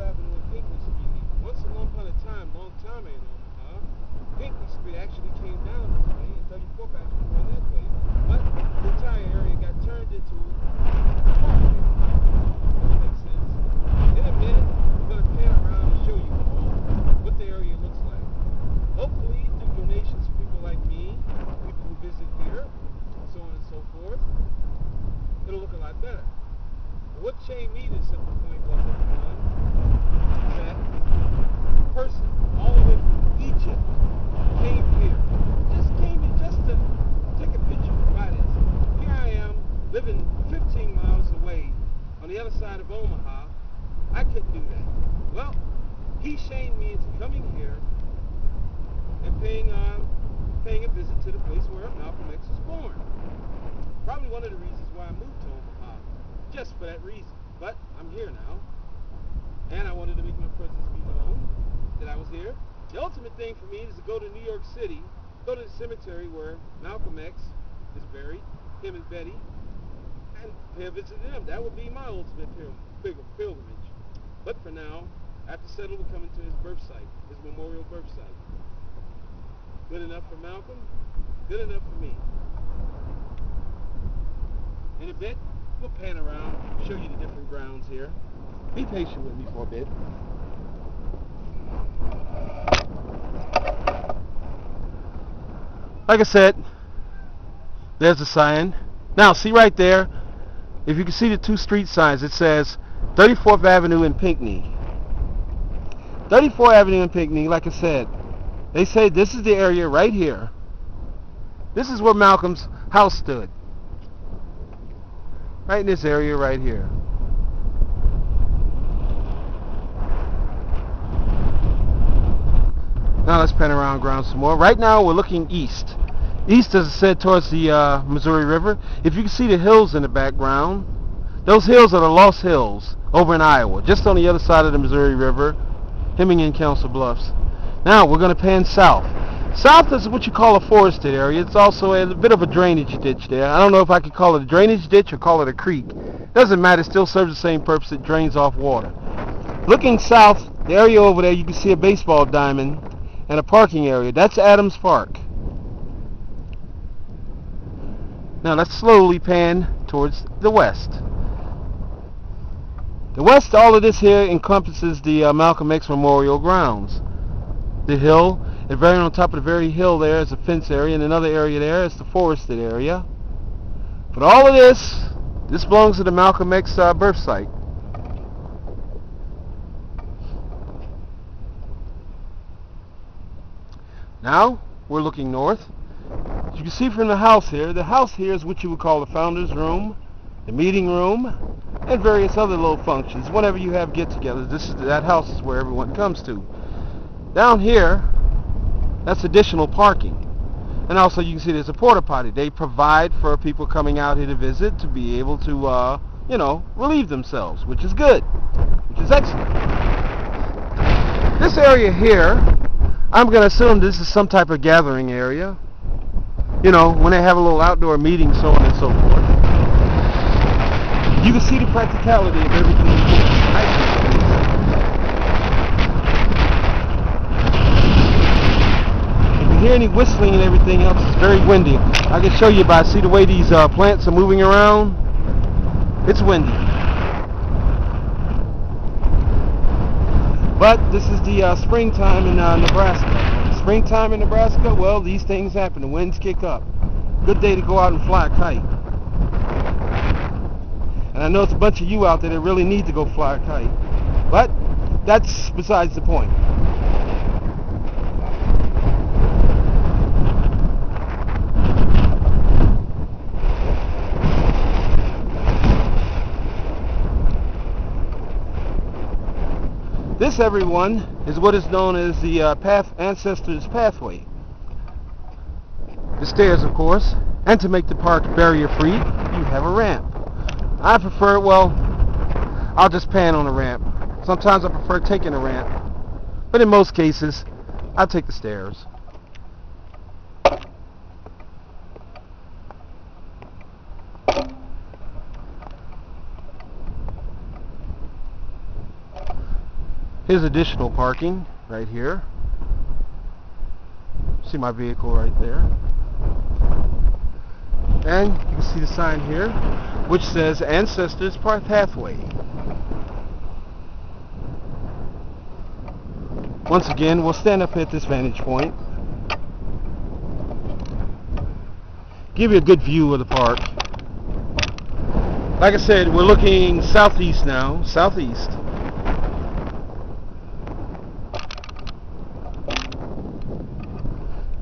Avenue and Pinckney Street. Once upon a time, long time in Omaha, Pinckney Street actually came down this way, and 34th actually went that way. But the entire area got turned into a park area. That makes sense. In a minute, we're going to pan around and show you all what the area looks like. Hopefully, through donations from people like me, people who visit here, so on and so forth, it'll look a lot better. What chained me to this simple point was that a person all the way from Egypt came here. Came here just to take a picture. Right is. Here I am, living 15 miles away on the other side of Omaha. I couldn't do that. Well, he shamed me into coming here and paying a visit to the place where MalcolmX was born. Probably one of the reasons why I moved to Omaha, just for that reason. But I'm here now, and I wanted to make my presence be known that I was here. The ultimate thing for me is to go to New York City, go to the cemetery where MalcolmX is buried, him and Betty, and pay a visit to them. That would be my ultimate pilgrimage. But for now, I have to settle with coming to his birthsite, his memorial birthsite. Good enough for Malcolm, good enough for me. In a bit, we'll pan around, show you the different grounds here. Be patient with me for a bit. Like I said, there's the sign. Now, see right there, if you can see the two street signs, it says 34th Avenue and Pinckney. 34th Avenue and Pinckney, like I said, they say this is the area right here. This is where Malcolm's house stood. Right in this area right here. Now let's pan around ground some more. Right now we're looking east. East, as I said, towards the Missouri River. If you can see the hills in the background, those hills are the Lost Hills over in Iowa, just on the other side of the Missouri River, hemming in Council Bluffs. Now we're going to pan south. South is what you call a forested area. It's also a bit of a drainage ditch there. I don't know if I could call it a drainage ditch or call it a creek. Doesn't matter. It still serves the same purpose. It drains off water. Looking south, the area over there, you can see a baseball diamond and a parking area. That's Adams Park. Now let's slowly pan towards the west. The west, all of this here encompasses the MalcolmX Memorial Grounds. The hill, and very on top of the very hill there is a fence area, and another area there is the forested area. But all of this belongs to the MalcolmX birthsite. Now we're looking north. As you can see from the house here is what you would call the founder's room, the meeting room, and various other little functions. Whenever you have get-togethers, that house is where everyone comes to. Down here, that's additional parking. And also you can see there's a porta potty. They provide for people coming out here to visit to be able to, relieve themselves, which is good, which is excellent. This area here, I'm going to assume this is some type of gathering area. You know, when they have a little outdoor meeting, so on and so forth. You can see the practicality of everything here. Hear any whistling and everything else. It's very windy. I can show you by see the way these plants are moving around. It's windy. But this is the springtime in Nebraska. Springtime in Nebraska, well, these things happen. The winds kick up. Good day to go out and fly a kite. And I know it's a bunch of you out there that really need to go fly a kite. But that's besides the point. This, everyone, is what is known as the Ancestors Pathway. The stairs, of course, and to make the park barrier-free, you have a ramp. I prefer, well, I'll just pan on the ramp. Sometimes I prefer taking a ramp, but in most cases, I'll take the stairs. Here's additional parking right here. See my vehicle right there. And you can see the sign here which says Ancestors Pathway. Once again, we'll stand up at this vantage point. Give you a good view of the park. Like I said, we're looking southeast now, southeast.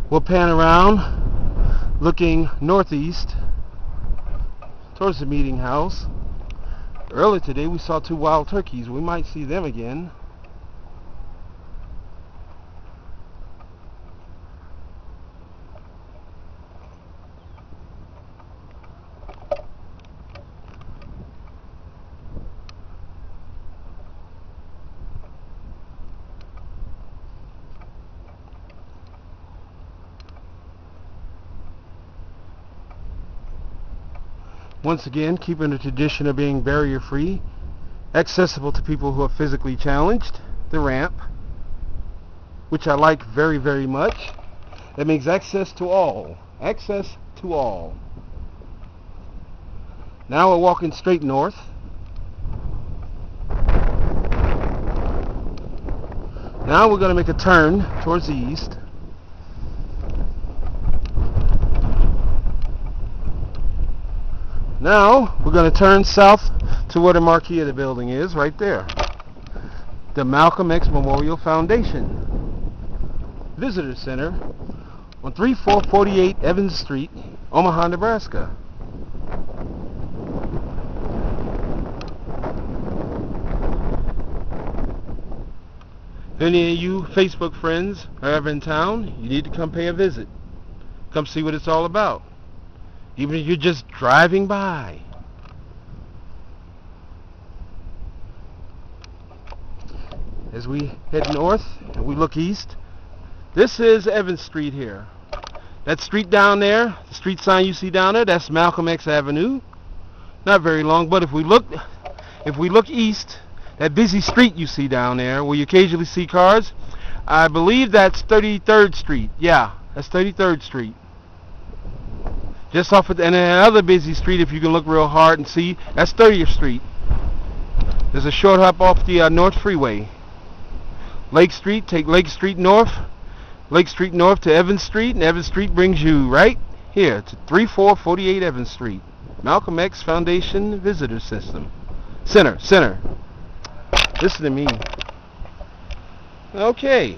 We'll pan around, looking northeast towards the meeting house. Earlier today we saw 2 wild turkeys. We might see them again. Once again, keeping the tradition of being barrier-free, accessible to people who are physically challenged, the ramp, which I like very, very much. That means access to all. Access to all. Now we're walking straight north. Now we're going to make a turn towards the east. Now we're going to turn south to where the marquee of the building is, right there. The MalcolmX Memorial Foundation Visitor Center on 3448 Evans Street, Omaha, Nebraska. If any of you Facebook friends are ever in town, you need to come pay a visit. Come see what it's all about. Even if you're just driving by. As we head north and we look east, this is Evans Street here. That street down there, the street sign you see down there, that's MalcolmX Avenue. Not very long, but if we look east, that busy street you see down there, where you occasionally see cars, I believe that's 33rd Street. Yeah, that's 33rd Street. Just off of, and another busy street, if you can look real hard and see, that's 30th Street. There's a short hop off the North Freeway. Lake Street, take Lake Street north to Evans Street, and Evans Street brings you right here to 3448 Evans Street. MalcolmX Foundation Visitor System. Center. Listen to me. Okay.